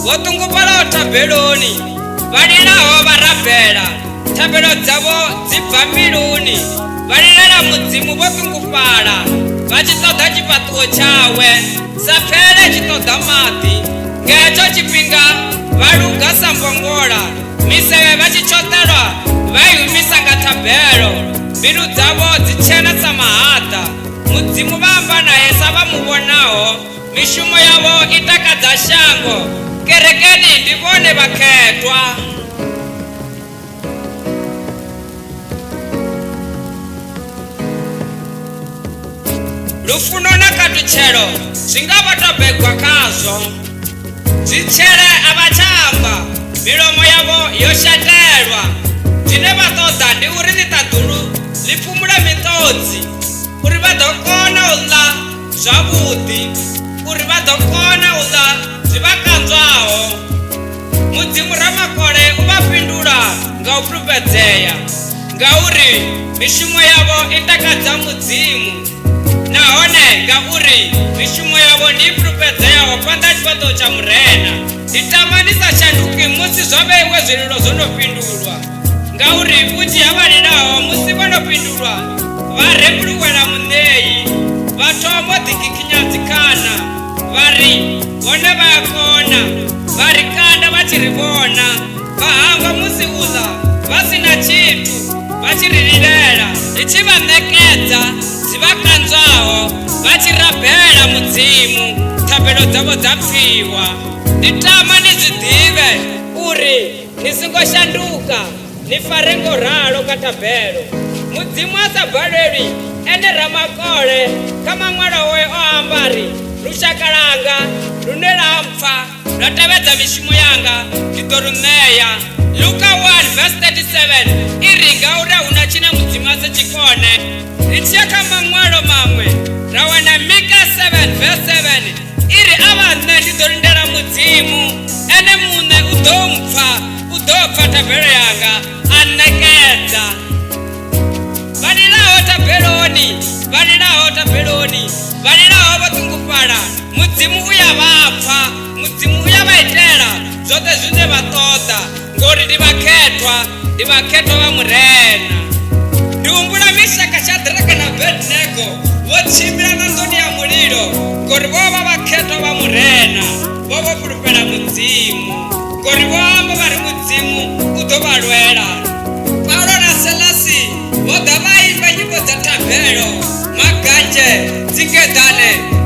votungupala tabeloni valinaho varabhela tabelo dzavo dzibva mbiluni valilela mudzimu votungupala vachitoda chipatuwo chawe sapele chitoda mati ngecho chipinga valugasa mbongola miseve vachichotelwa vaihumisa nga tabelo mbilu dzavo dzichena samahata mudzimu vamba na hesa vamuvonaho mishumo yavo itakadza shango kerekeni ndivone vakhetwa lufuno na katuchelo singavatabegwa kazo zichere avachamba milomo yavo yoshatelwa dzine vatoda ndi uri litadulu lipfumule mitodzi uri vadokona ula zvavudi uri vadokona ula zvivakanzwaho mudzimu ramakore uvapindula ngaupulupedzeya ngauri mishumo yavo itakadza mudzimu nahone ngauri mishumo yavo ndiipulupedzeyaho panda chipato cha murena nditamanisa shanduki musi zvaveiwe zvililo zvonopindulwa ngauri uchi yavalinaho musi vanopindulwa varembuluwela muneyi vatomodhikikinyadzikana vari vone vakona varikanda vachirivona vahamba musi ula vasina chitu vachirililela ichivanekedza zivakanzwaho vachirabhela mudzimu tabelo dzavo dzapfiwa nditama nizidive uri nisingoshanduka nifarengo ralo katabelo mudzimu asabhalelwi ene ramakole kama mwana we oambari lushakalanga lune lampfa latavedza mishumo yanga ndidoruneya Luka 1:37 iringa ura unachina mudzimu asechikone richiya kama mwalo mamwe rawana Mika 7:7 iri avane ndidorindela mudzimu ene mune udopfa tabelo yanga anekedza valilaho vatungupala mudzimu uyavapfa mudzimu uyavaitela zvote zvine vatoda ngori ndivakhetwa va murena ndiumbula mishaka Shadraka na Abednego vochimbila na ndoni ya mulilo ngori vova vakhetwa va murena vovopulupela mudzimu ngori vomba vari mudzimu udovalwela Paulo na Selasi voda vaimba nyimbo dza tabelo maganje dzingedane